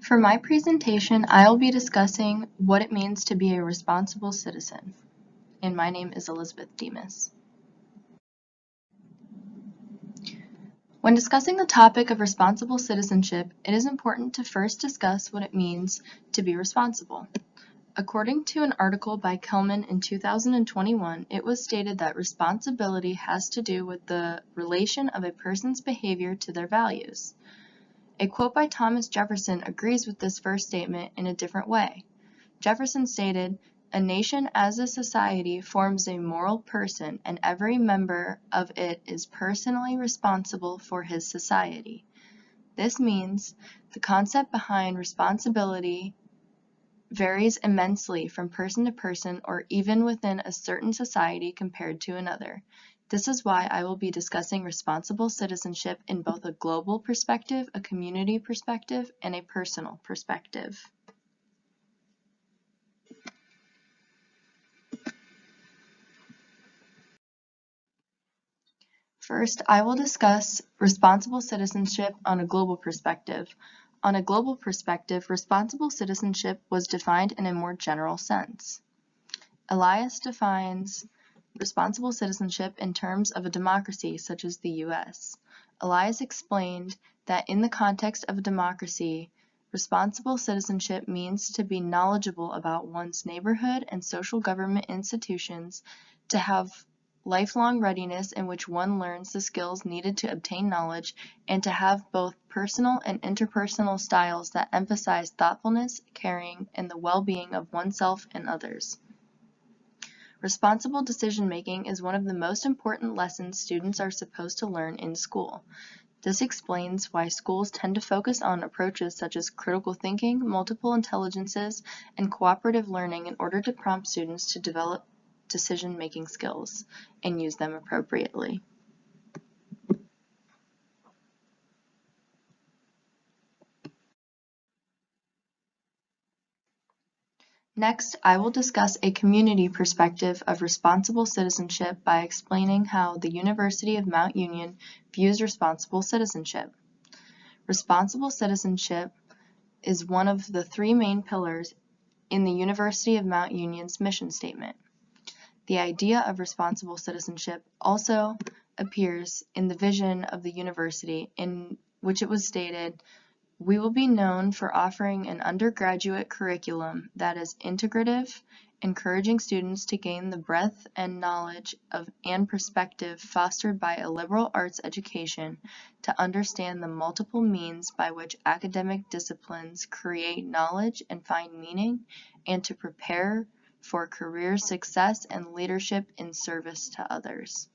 For my presentation, I'll be discussing what it means to be a responsible citizen, and my name is Elizabeth Demas. When discussing the topic of responsible citizenship, it is important to first discuss what it means to be responsible. According to an article by Kelman in 2021, it was stated that responsibility has to do with the relation of a person's behavior to their values. A quote by Thomas Jefferson agrees with this first statement in a different way. Jefferson stated, "A nation as a society forms a moral person, and every member of it is personally responsible for his society." This means the concept behind responsibility varies immensely from person to person or even within a certain society compared to another. This is why I will be discussing responsible citizenship in both a global perspective, a community perspective, and a personal perspective. First, I will discuss responsible citizenship on a global perspective. On a global perspective, responsible citizenship was defined in a more general sense. Elias defines responsible citizenship in terms of a democracy such as the U.S. Elias explained that in the context of a democracy, responsible citizenship means to be knowledgeable about one's neighborhood and social government institutions, to have lifelong readiness in which one learns the skills needed to obtain knowledge, and to have both personal and interpersonal styles that emphasize thoughtfulness, caring, and the well-being of oneself and others. Responsible decision-making is one of the most important lessons students are supposed to learn in school. This explains why schools tend to focus on approaches such as critical thinking, multiple intelligences, and cooperative learning in order to prompt students to develop decision-making skills and use them appropriately. Next, I will discuss a community perspective of responsible citizenship by explaining how the University of Mount Union views responsible citizenship. Responsible citizenship is one of the three main pillars in the University of Mount Union's mission statement. The idea of responsible citizenship also appears in the vision of the university, in which it was stated, "We will be known for offering an undergraduate curriculum that is integrative, encouraging students to gain the breadth and knowledge and perspective fostered by a liberal arts education, to understand the multiple means by which academic disciplines create knowledge and find meaning, and to prepare for career success and leadership in service to others."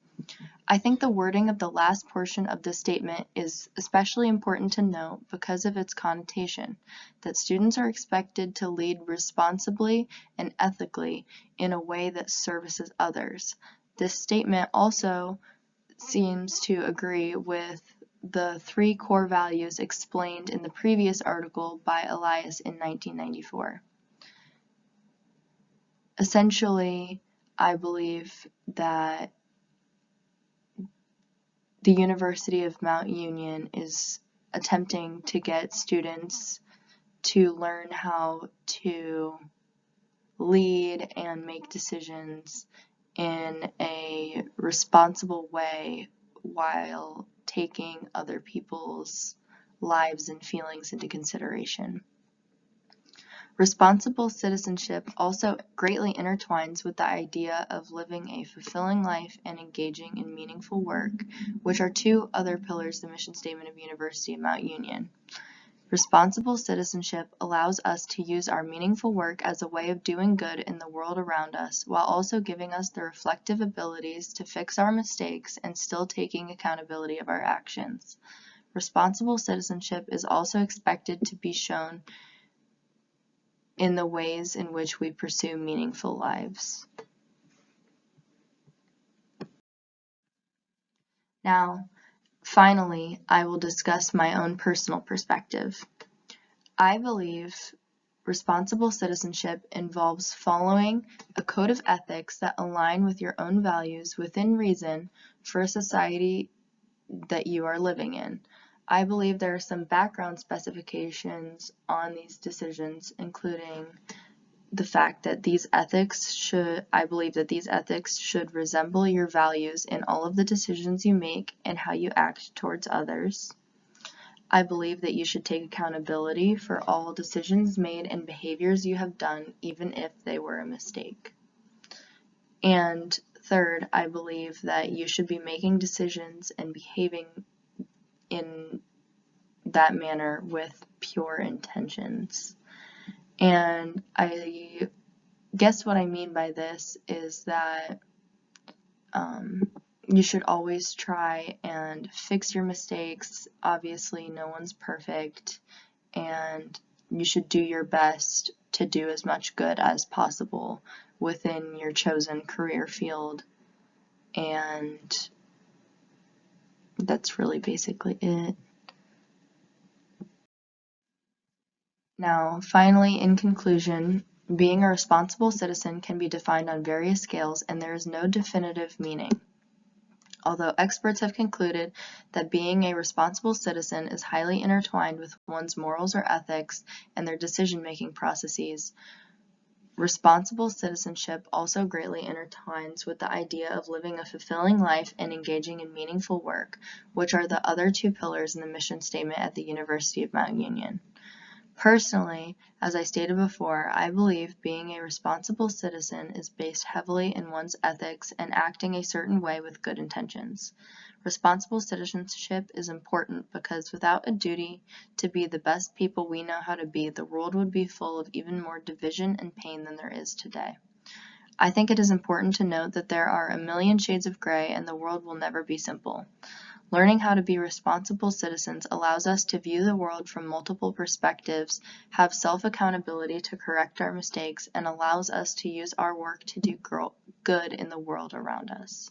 I think the wording of the last portion of this statement is especially important to note because of its connotation, that students are expected to lead responsibly and ethically in a way that services others. This statement also seems to agree with the three core values explained in the previous article by Elias in 1994. Essentially, I believe that the University of Mount Union is attempting to get students to learn how to lead and make decisions in a responsible way while taking other people's lives and feelings into consideration. Responsible citizenship also greatly intertwines with the idea of living a fulfilling life and engaging in meaningful work, which are two other pillars of the mission statement of University of Mount Union. Responsible citizenship allows us to use our meaningful work as a way of doing good in the world around us, while also giving us the reflective abilities to fix our mistakes and still taking accountability of our actions. Responsible citizenship is also expected to be shown in the ways in which we pursue meaningful lives. Now, finally, I will discuss my own personal perspective. I believe responsible citizenship involves following a code of ethics that align with your own values within reason for a society that you are living in. I believe there are some background specifications on these decisions, including the fact that I believe that these ethics should resemble your values in all of the decisions you make and how you act towards others. I believe that you should take accountability for all decisions made and behaviors you have done, even if they were a mistake. And third, I believe that you should be making decisions and behaving in that manner with pure intentions. And I guess what I mean by this is that you should always try and fix your mistakes. Obviously, no one's perfect, and you should do your best to do as much good as possible within your chosen career field. And that's really basically it. Now, finally, in conclusion, being a responsible citizen can be defined on various scales, and there is no definitive meaning. Although experts have concluded that being a responsible citizen is highly intertwined with one's morals or ethics and their decision-making processes, responsible citizenship also greatly intertwines with the idea of living a fulfilling life and engaging in meaningful work, which are the other two pillars in the mission statement at the University of Mount Union. Personally, as I stated before, I believe being a responsible citizen is based heavily in one's ethics and acting a certain way with good intentions. Responsible citizenship is important because without a duty to be the best people we know how to be, the world would be full of even more division and pain than there is today. I think it is important to note that there are a million shades of gray and the world will never be simple. Learning how to be responsible citizens allows us to view the world from multiple perspectives, have self-accountability to correct our mistakes, and allows us to use our work to do good in the world around us.